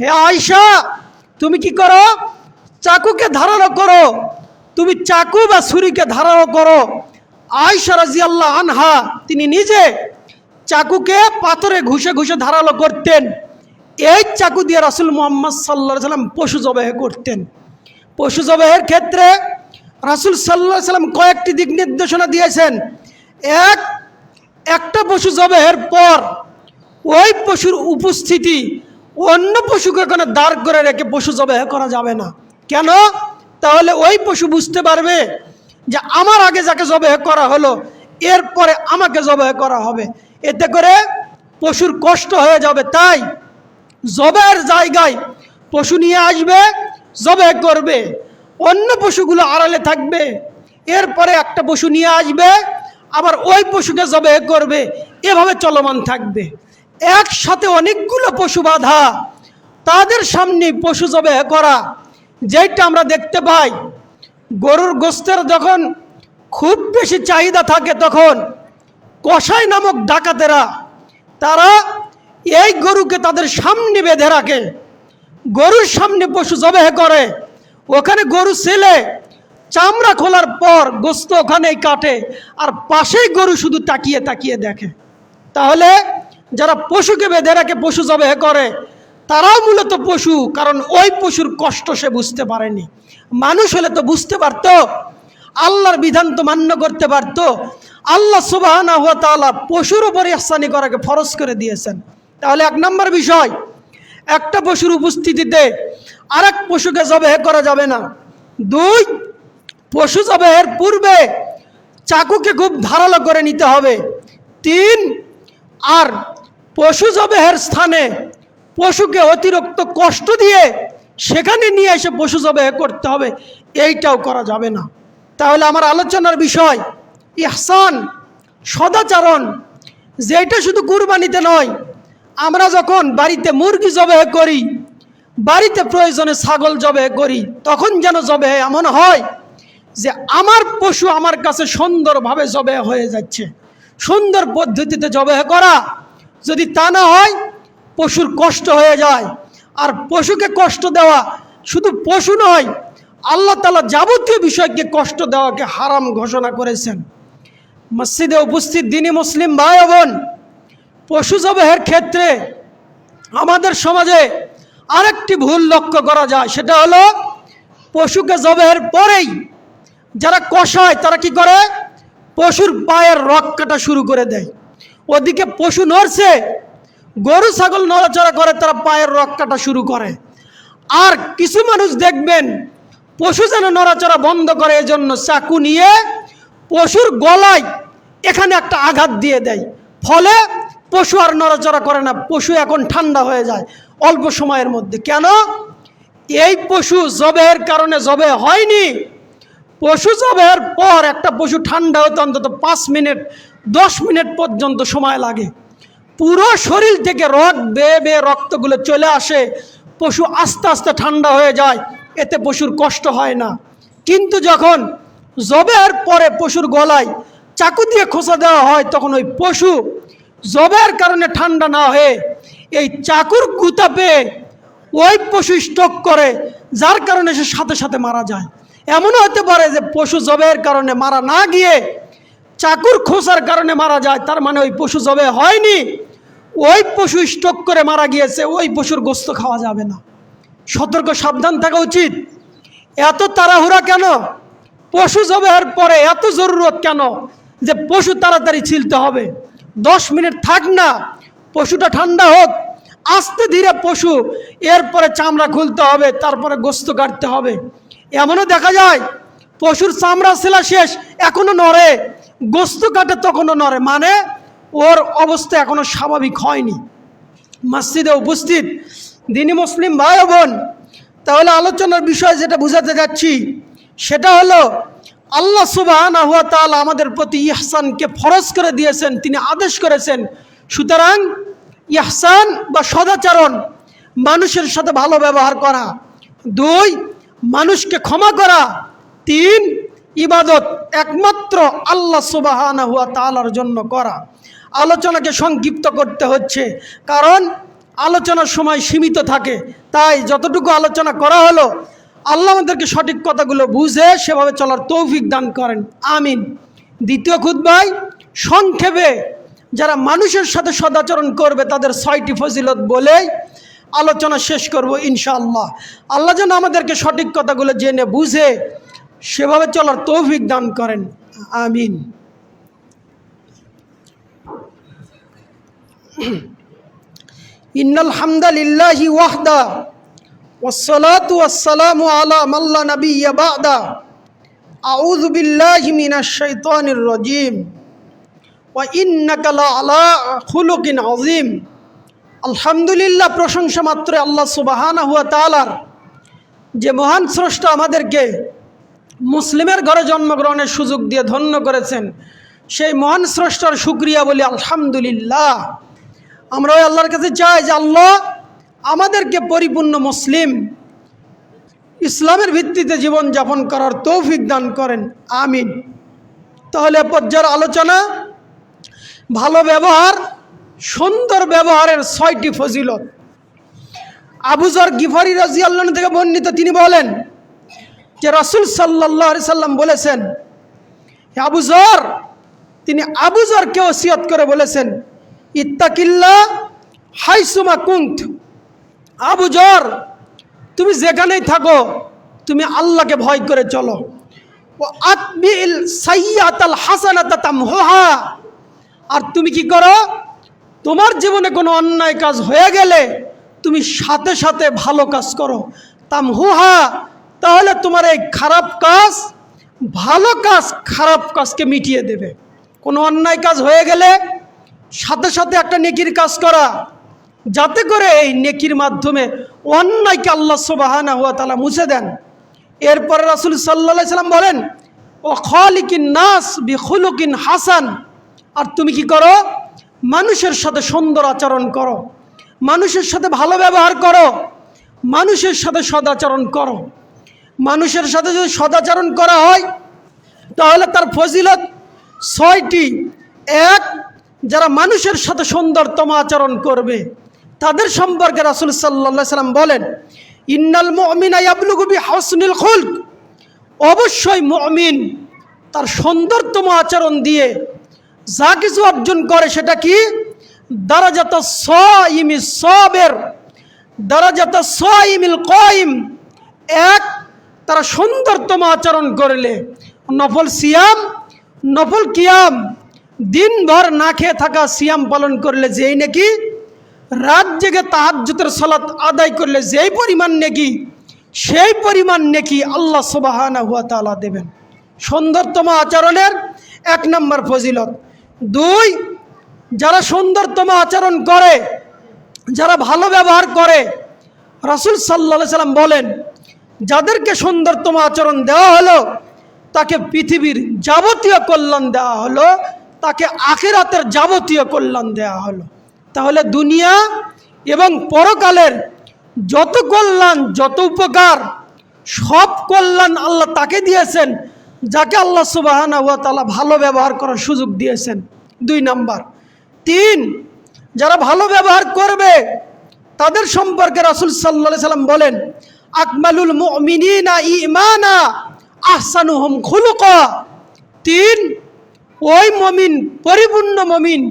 হে আয়েশা, তুমি কি করো? চাকুকে ধারালো করো, তুমি চাকু বা ছুরিকে ধারালো করো। আয়েশা রাদিয়াল্লাহু আনহা তিনি নিজে চাকুকে পাথরে ঘুষে ঘুষে ধারালো করতেন। এই চাকু দিয়ে রাসূল মুহাম্মদ সাল্লাল্লাহু আলাইহি সাল্লাম পশু জবাই করতেন। পশু জবাইয়ের ক্ষেত্রে রাসূল সাল্লাল্লাহু আলাইহি সাল্লাম কয়েকটি দিক নির্দেশনা দিয়েছেন। একটা পশু জবাইয়ের পর ওই পশুর উপস্থিতি অন্য পশুকে এখানে দাঁড় করে রেখে পশু জবাই করা যাবে না। কেন? তাহলে ওই পশু বুঝতে পারবে যে আমার আগে যাকে জবাই করা হলো এরপরে আমাকে জবাই করা হবে, এতে করে পশুর কষ্ট হয়ে যাবে। তাই জবাইয়ের জায়গায় পশু নিয়ে আসবে, জবাই করবে, অন্য পশুগুলো আড়ালে থাকবে, এরপরে একটা পশু নিয়ে আসবে, আবার ওই পশুকে জবাই করবে, এভাবে চলমান থাকবে। একসাথে অনেকগুলো পশু বাঁধা, তাদের সামনে পশু জবাই করা, যেটা আমরা দেখতে পাই গরুর গোস্তের যখন খুব বেশি চাহিদা থাকে তখন কসাই নামক ডাকাতেরা তারা এই গরুকে তাদের সামনে বেঁধে রাখে, গরুর সামনে পশু জবাই করে, ওখানে গরু ছেলে চামড়া খোলার পর গোস্ত ওখানেই কাটে, আর পাশেই গরু শুধু তাকিয়ে তাকিয়ে দেখে। তাহলে যারা পশুকে বেঁধে রাখে পশু জবাই করে তারাও মূলত পশু, কারণ ওই পশুর কষ্ট সে বুঝতে পারেনি। মানুষ হলে তো বুঝতে পারতো, আল্লাহর বিধান তো মান্য করতে পারতো। আল্লাহ সুবহানাহু ওয়া তাআলা পশুর উপর ইহসানি করাকে ফরজ করে দিয়েছেন। তাহলে এক নম্বর বিষয়, একটা পশুর উপস্থিতিতে আরেক পশুকে জবাই করা যাবে না। দুই, পশু জবাইয়ের পূর্বে চাকুকে খুব ধারালো করে নিতে হবে। তিন, আর পশু জবাইয়ের স্থানে পশুকে অতিরিক্ত কষ্ট দিয়ে সেখানে নিয়ে এসে পশু জবাই করতে হবে, এইটাও করা যাবে না। তাহলে আমার আলোচনার বিষয় ইহসান, সদাচরণ, যেটা শুধু কুরবানিতে নয়, আমরা যখন বাড়িতে মুরগি জবাই করি, বাড়িতে প্রয়োজনে ছাগল জবাই করি, তখন যেন জবাই এমন হয় যে আমার পশু আমার কাছে সুন্দরভাবে জবাই হয়ে যাচ্ছে, সুন্দর পদ্ধতিতে জবাই করা। যদি তা না হয় পশুর কষ্ট হয়ে যায়। আর পশুকে কষ্ট দেওয়া শুধু পশু নয়, আল্লাহ তাআলা যাবতীয় বিষয়কে কষ্ট দেওয়াকে হারাম ঘোষণা করেছেন। মসজিদে উপস্থিত দ্বীনি মুসলিম ভাই বোন, পশু জবাইয়ের ক্ষেত্রে আমাদের সমাজে আরেকটি ভুল লক্ষ্য করা যায়, সেটা হলো পশুকে জবাইয়ের পরেই যারা কষায় তারা কি করে? পশুর পায়ের রক কাটা শুরু করে দেয়। ওদিকে পশু নড়ছে, গরু ছাগল নড়াচড়া করে, তারা পায়ের রক কাটা শুরু করে। আর কিছু মানুষ দেখবেন পশু যেন নড়াচড়া বন্ধ করে এজন্য চাকু নিয়ে পশুর গলায় এখানে একটা আঘাত দিয়ে দেয়, ফলে পশু আর নড়াচড়া করে না, পশু এখন ঠান্ডা হয়ে যায় অল্প সময়ের মধ্যে। কেন? এই পশু জবাইয়ের কারণে জবাই হয়নি। পশু জবাইয়ের পর একটা পশু ঠান্ডা হতে অন্তত 5 মিনিট 10 মিনিট পর্যন্ত সময় লাগে। পুরো শরীর থেকে বেয়ে বেয়ে রক্তগুলো চলে আসে, পশু আস্তে আস্তে ঠান্ডা হয়ে যায়, এতে পশুর কষ্ট হয় না। কিন্তু যখন জবাইয়ের পরে পশুর গলায় চাকু দিয়ে খোঁচা দেওয়া হয়, তখন ওই পশু জবাইয়ের কারণে ঠান্ডা না হয়ে এই চাকুর গুঁতা পেয়ে ওই পশু স্ট্রোক করে, যার কারণে সে সাথে সাথে মারা যায়। এমনও হতে পারে যে পশু জবাইয়ের কারণে মারা না গিয়ে চাকুর খোঁচার কারণে মারা যায়, তার মানে ওই পশু জবাই হয়নি, ওই পশু স্ট্রোক করে মারা গিয়েছে, ওই পশুর গোশত খাওয়া যাবে না। সতর্ক সাবধান থাকা উচিত। এত তাড়াহুড়া কেন? পশু জবাইয়ের পরে এত জরুরত কেন যে পশু তাড়াতাড়ি ছিলতে হবে? 10 মিনিট থাক না, পশুটা ঠান্ডা হোক, আস্তে ধীরে পশু, এরপরে চামড়া খুলতে হবে, তারপরে গোশত কাটতে হবে। এমনও দেখা যায় পশুর চামড়া ছেলা শেষ, এখনো নড়ে, গোশত কাটে তখনও নড়ে, মানে ওর অবস্থা এখনো স্বাভাবিক হয়নি। মসজিদে উপস্থিত দ্বীনি মুসলিম ভাই বোন, তাহলে আলোচনার বিষয় যেটা বুঝাতে যাচ্ছি সেটা হলো আল্লাহ সুবহানাহু ওয়া তাআলা আমাদের প্রতি ইহসানকে ফরজ করে দিয়েছেন, তিনি আদেশ করেছেন। সুতরাং ইহসান বা সদাচরণ মানুষের সাথে ভালো ব্যবহার করা। 2, মানুষকে ক্ষমা করা। 3, ইবাদত একমাত্র আল্লাহ সুবহানাহু ওয়া তাআলার জন্য করা। আলোচনাকে সংক্ষিপ্ত করতে হচ্ছে, কারণ আলোচনার সময় সীমিত থাকে, তাই যতটুকু আলোচনা করা হলো আল্লাহ আমাদেরকে সঠিক কথাগুলো বুঝে সেভাবে চলার তৌফিক দান করেন, আমিন। দ্বিতীয় খুতবায় সংক্ষেপে যারা মানুষের সাথে সদাচরণ করবে তাদের 6টি ফজিলত বলেই আলোচনা শেষ করব ইনশাআল্লাহ। আল্লাহ যেন আমাদেরকে সঠিক কথাগুলো জেনে বুঝে সেভাবে চলার তৌফিক দান করেন, আমিন। ইন্নাল হামদালিল্লাহি ওয়াহদা ওয়াসসালাতু ওয়াসসালামু আলা মান লা নাবিয়্যা বা'দা আউযু বিল্লাহি মিনাশ শাইতানির রাজীম ওয়া ইন্নাকা লাআলা খুলুকিন আযীম। আলহামদুলিল্লাহ, প্রশংসা মাত্র আল্লাহ সুবহানাহু ওয়া তাআলার, যে মহান স্রষ্টা আমাদেরকে মুসলিমের ঘরে জন্মগ্রহণের সুযোগ দিয়ে ধন্য করেছেন। সেই মহান স্রষ্টার শুকরিয়া বলি আলহামদুলিল্লাহ। আমরা ওই আল্লাহর কাছে চাই যে আল্লাহ আমাদেরকে পরিপূর্ণ মুসলিম, ইসলামের ভিত্তিতে জীবন যাপন করার তৌফিক দান করেন, আমিন। তাহলে পর্যায়ের আলোচনা, ভালো ব্যবহার, সুন্দর ব্যবহারের 6টি ফজিলত। আবু যর গিফারি রাদিয়াল্লাহু আনহু থেকে বর্ণিত, তিনি বলেন যে রাসূল সাল্লাল্লাহু আলাইহি সাল্লাম বলেছেন, আবু যর, তিনি আবু যরকে ওসিয়ত করে বলেছেন, ইত্তাকিল্লাহ হাইসুমা কুন্ত। আবু যর, তুমি যেখানেই থাকো তুমি আল্লাহকে ভয় করে চলো। ও আতবিল সাইয়্যাতাল হাসানাতা তামহুহা। আর তুমি কি করো, তোমার জীবনে কোনো অন্যায় কাজ হয়ে গেলে তুমি সাথে সাথে ভালো কাজ করো। তামহুহা, তাহলে তোমার এই খারাপ কাজ ভালো কাজ খারাপ কাজকে মিটিয়ে দেবে। কোনো অন্যায় কাজ হয়ে গেলে সাথে সাথে একটা নেকির কাজ করা, যাতে করে এই নেকির মাধ্যমে অন্যায়কে আল্লাহ সুবহানাহু ওয়া তাআলা মুছে দেন। এরপরে রাসূল সাল্লাল্লাহু আলাইহি সাল্লাম বলেন, ও খালিকিন নাস বিখুলুকিন হাসান। আর তুমি কি করো, মানুষের সাথে সুন্দর আচরণ করো, মানুষের সাথে ভালো ব্যবহার করো, মানুষের সাথে সদাচরণ করো। মানুষের সাথে যদি সদাচরণ করা হয় তাহলে তার ফজিলত 6টি। 1, যারা মানুষের সাথে সুন্দরতম আচরণ করবে তাদের সম্পর্কে রাসূল সাল্লাল্লাহু আলাইহি সাল্লাম বলেন, ইন্নাল মুমিনা ইয়াবলুগু বিহুসনিল খুলক। অবশ্যই মুমিন তার সুন্দরতম আচরণ দিয়ে যা কিছু অর্জন করে সেটা কি, দারাজাতাস সাইমিস সাবির, দারাজাতাস সাইমিল কায়িম। 1, তারা সুন্দরতম আচরণ করলে নফল সিয়াম, নফল কিয়াম, দিনভর না খেয়ে থাকা সিয়াম পালন করলে যেই নাকি, রাত জেগে তাহাজ্জুদের সালাত আদায় করলে যেই পরিমাণ নেকি, সেই পরিমাণ নেকি আল্লাহ সুবহানাহু ওয়া তাআলা দেবেন। সুন্দরতম আচরণের 1 নম্বর ফজিলত। 2, যারা সুন্দরতম আচরণ করে, যারা ভালো ব্যবহার করে, রাসূল সাল্লাল্লাহু আলাইহি সাল্লাম বলেন, যাদেরকে সুন্দরতম আচরণ দেওয়া হলো তাকে পৃথিবীর যাবতীয় কল্যাণ দেওয়া হলো, তাকে আখিরাতের যাবতীয় কল্যাণ দেওয়া হলো। তাহলে দুনিয়া এবং পরকালের যত কল্যাণ, যত উপকার, সব কল্যাণ আল্লাহ তাকে দিয়েছেন যাকে আল্লাহ সুবহানাহু ওয়া তাআলা ভালো ব্যবহার করার সুযোগ দিয়েছেন। 2 নম্বর। 3, যারা ভালো ব্যবহার করবে তাদের সম্পর্কে রাসূল সাল্লাল্লাহু আলাইহি সাল্লাম বলেন, আকমালুল মুমিনিনা ঈমানা আহসানুহুম খুলুকা। 3, ওই মুমিন, পরিপূর্ণ মুমিন,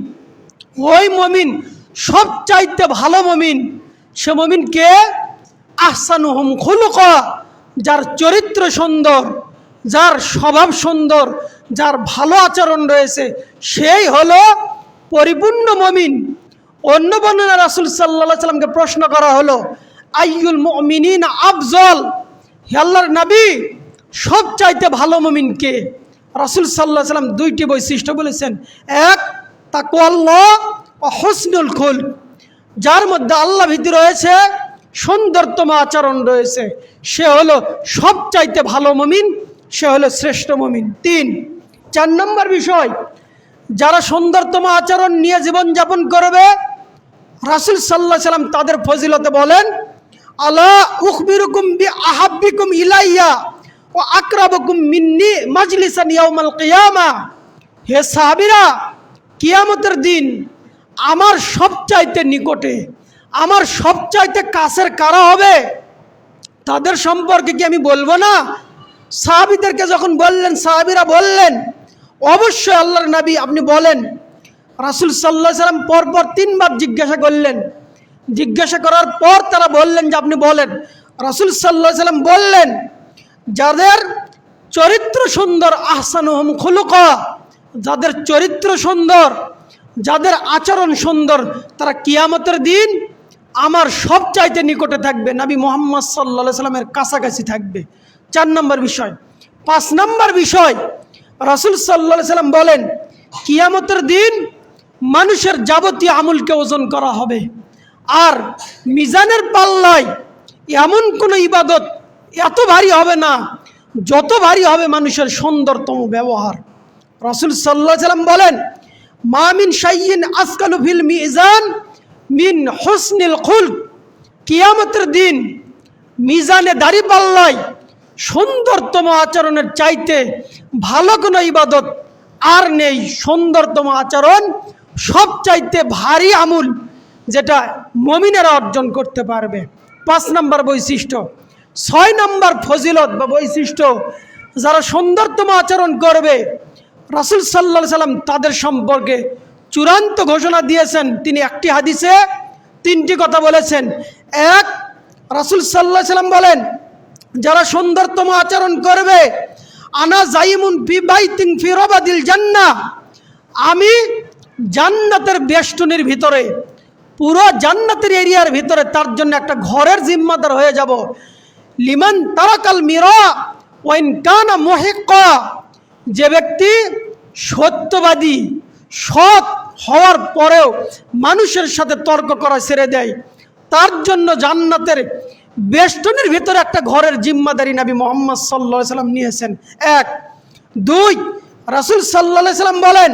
ওই মুমিন সবচাইতে ভালো মুমিন, সে মুমিন কে, আহসানুহুম খুলুকা, যার চরিত্র সুন্দর, যার স্বভাব সুন্দর, যার ভালো আচরণ রয়েছে, সেই হলো পরিপূর্ণ মুমিন। অন্য বর্ণনা রাসূল সাল্লাল্লাহু আলাইহি সাল্লামকে প্রশ্ন করা হলো, আইয়ুল মুমিনিনা আফজল। হে আল্লাহর নবী, সবচাইতে ভালো মুমিন কে? রাসূল সাল্লাল্লাহু আলাইহি সাল্লাম 2টি বৈশিষ্ট্য বলেছেন। 1, তাকওয়াল্লাহ ও হুসনুল খুলক, যার মধ্যে আল্লাহ ভীতি রয়েছে, সুন্দরতম আচরণ রয়েছে, সে হলো সবচাইতে ভালো মুমিন, সে হলো শ্রেষ্ঠ মুমিন। 3, 4 নম্বর বিষয়, যারা সুন্দরতম আচরণ নিয়ে জীবনযাপন করবে রাসূল সাল্লাল্লাহু আলাইহি সাল্লাম তাদের ফজিলতে বলেন, আলা উখবিরুকুম বি আহাব্বিকুম ইলাইয়া ওয়া আকরাবুকুম মিন্নি মাজলিসান ইয়াউমাল কিয়ামা। হে সাহাবীরা, কিয়ামতের দিন আমার সবচাইতে নিকটে, আমার সবচাইতে কাছের কারা হবে তাদের সম্পর্কে কি আমি বলবো না? সাহাবীদেরকে যখন বললেন, সাহাবীরা বললেন, অবশ্যই আল্লাহর নবী, আপনি বলেন। রাসূল সাল্লাল্লাহু আলাইহি সাল্লাম পরপর 3 বার জিজ্ঞাসা করলেন। জিজ্ঞাসা করার পর তারা বললেন যে আপনি বলেন। রাসূল সাল্লাল্লাহু আলাইহি সাল্লাম বললেন, যাদের চরিত্র সুন্দর, আহসানুহুম খুলুকা, যাদের চরিত্র সুন্দর, যাদের আচরণ সুন্দর, তারা কিয়ামতের দিন আমার সবচাইতে নিকটে থাকবে, নবী মুহাম্মদ সাল্লাল্লাহু আলাইহি সাল্লামের কাছাকাছি থাকবে। 4 নম্বর বিষয়। 5 নম্বর বিষয়, রাসূল সাল্লাল্লাহু আলাইহি সাল্লাম বলেন, কিয়ামতের দিন মানুষের যাবতীয় আমলকে ওজন করা হবে, আর মিজানের পাল্লায় এমন কোনো ইবাদত এত ভারী হবে না যত ভারী হবে মানুষের সুন্দরতম ব্যবহার। রাসূল সাল্লাল্লাহু আলাইহি সাল্লাম বলেন, মা মিন শাইইন আসকালু ফিল মিজান মিন হুসনিল খুলক। কিয়ামতের দিন মিজানে দাঁড়িপাল্লায় সুন্দরতম আচরণের চাইতে ভালো কোনো ইবাদত আর নেই। সুন্দরতম আচরণ সবচাইতে ভারী আমল যেটা মুমিনেরা অর্জন করতে পারবে। 5 নম্বর বৈশিষ্ট্য। 6 নম্বর ফজিলত বা বৈশিষ্ট্য, যারা সুন্দরতম আচরণ করবে রাসূল সাল্লাল্লাহু আলাইহি সাল্লাম তাদের সম্পর্কে চূড়ান্ত ঘোষণা দিয়েছেন। তিনি একটি হাদিসে 3টি কথা বলেছেন। 1, রাসূল সাল্লাল্লাহু আলাইহি সাল্লাম বলেন, যারা সুন্দরতম আচরণ করবে, আনা জাইমুন ফি বাইতিন ফি রাবাদিল জান্নাহ, আমি জান্নাতের বেষ্টনীর ভিতরে, পুরো জান্নাতের এরিয়ার ভিতরে তার জন্য একটা ঘরের জিম্মাদার হয়ে যাব। লিমান তারাকাল মিরা ওয়া ইন কানা মুহিক্কা, যে ব্যক্তি সত্যবাদী, সৎ হওয়ার পরেও মানুষের সাথে তর্ক করা ছেড়ে দেয়, তার জন্য জান্নাতের বেষ্টনীর ভিতরে একটা ঘরের জিম্মাদারি নবী মুহাম্মদ সাল্লাল্লাহু আলাইহি সাল্লাম নিয়েছেন। 1। 2, রাসূল সাল্লাল্লাহু আলাইহি সাল্লাম বলেন,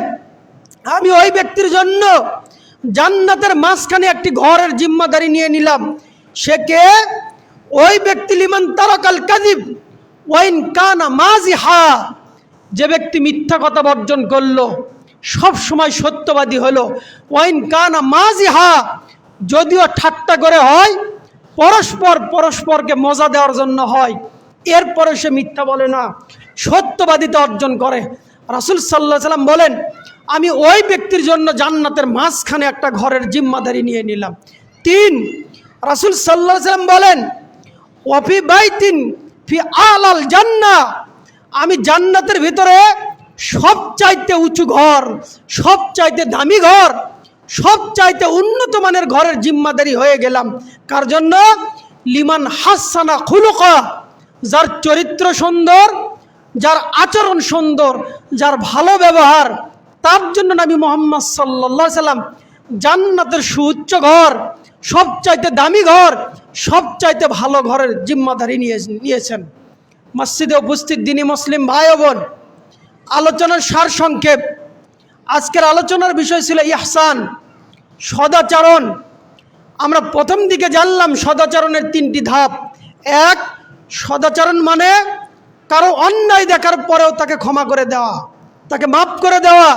আমি ওই ব্যক্তির জন্য জান্নাতের মাঝখানে একটি ঘরের জিম্মাদারি নিয়ে নিলাম। সে কে? ওই ব্যক্তি লিমান তারাকাল কাযিব ওয়া ইন কানা মাযিহা, যে ব্যক্তি মিথ্যা কথা বর্জন করলো, সব সময় সত্যবাদী হলো। ওয়া ইন কানা মাযিহা, যদিও ঠাট্টা করে হয়, পরস্পরকে মজা দেওয়ার জন্য হয়, এরপরে সে মিথ্যা বলে না, সত্যবাদিতা অর্জন করে। রাসূল সাল্লাল্লাহু আলাইহি সাল্লাম বলেন, আমি ওই ব্যক্তির জন্য জান্নাতের মাঝখানে একটা ঘরের জিম্মাদারি নিয়ে নিলাম। 3, রাসূল সাল্লাল্লাহু আলাইহি সাল্লাম বলেন, ওয়াফি বাইতিন ফি আলাল জান্নাহ, আমি জান্নাতের ভিতরে সবচাইতে উঁচু ঘর, সবচাইতে দামি ঘর, সবচাইতে উন্নত মানের ঘরের জিম্মাদারি হয়ে গেলাম। কার জন্য? লিমান হাসানা খুলুকা, যার চরিত্র সুন্দর, যার আচরণ সুন্দর, যার ভালো ব্যবহার, তার জন্য নবী মুহাম্মদ সাল্লাল্লাহু আলাইহি সাল্লাম জান্নাতের সুউচ্চ ঘর, সবচাইতে দামি ঘর, সবচাইতে ভালো ঘরের জিম্মাদারি নিয়েছেন। মসজিদে উপস্থিত দিনী মুসলিম ভাই ও বোন, আলোচনার সারসংক্ষেপ। আজকের আলোচনার বিষয় ছিল ইহসান, সদাচরণ। আমরা প্রথম দিকে জানলাম সদাচরণের 3টি ধাপ। 1, সদাচরণ মানে কারো অন্যায় দেখার পরেও তাকে ক্ষমা করে দেওয়া, তাকে মাফ করে দেওয়া,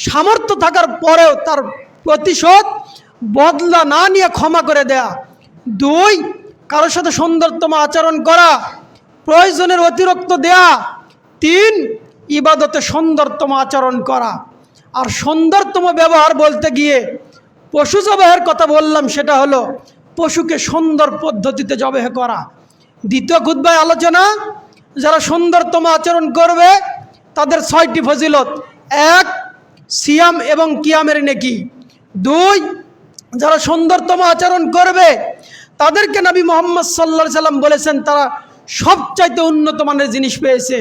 সামর্থ্য থাকার পরেও তার প্রতিশোধ বদলা না নিয়ে ক্ষমা করে দেয়া। 2, কারোর সাথে সুন্দরতম আচরণ করা, প্রয়োজনের অতিরিক্ত দেয়া। 3, ইবাদতে সুন্দরতম আচরণ করা। আর সুন্দরতম ব্যবহার বলতে গিয়ে পশু জবাহের কথা বললাম, সেটা হলো পশুকে সুন্দর পদ্ধতিতে জবাহ করা। দ্বিতীয় খুতবায় আলোচনা, যারা সুন্দরতম আচরণ করবে তাদের 6টি ফজিলত। 1, সিয়াম এবং কিয়ামের নেকি। 2, যারা সুন্দরতম আচরণ করবে তাদেরকে নবী মুহাম্মদ সাল্লাল্লাহু আলাইহি সাল্লাম বলেছেন তারা সবচাইতে উন্নত মানের জিনিস পেয়েছে।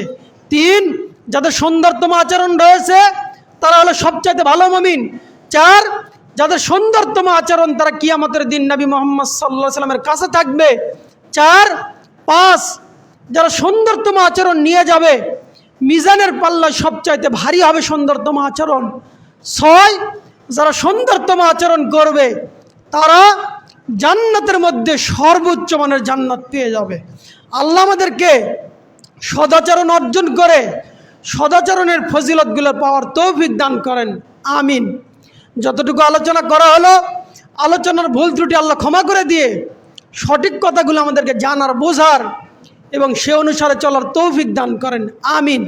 3, যাদের সুন্দরতম আচরণ রয়েছে তারা হলো সবচাইতে ভালো মুমিন। 4, যাদের সুন্দরতম আচরণ তারা কিয়ামতের দিন নবী মুহাম্মদ সাল্লাল্লাহু আলাইহি সাল্লামের কাছে থাকবে। 4, 5, যারা সুন্দরতম আচরণ নিয়ে যাবে মিজানের পাল্লা সবচাইতে ভারী হবে সুন্দরতম আচরণ। 6, যারা সুন্দরতম আচরণ করবে তারা জান্নাতের মধ্যে সর্বোচ্চ মানের জান্নাত পেয়ে যাবে। আল্লাহ আমাদেরকে সদাচরণ অর্জন করে সদাচরণের ফজিলতগুলো পাওয়ার তৌফিক দান করেন, আমিন। যতটুকু আলোচনা করা হলো, আলোচনার ভুল ত্রুটি আল্লাহ ক্ষমা করে দিয়ে সঠিক কথাগুলো আমাদেরকে জানার, বোঝার এবং সে অনুসারে চলার তৌফিক দান করেন, আমিন।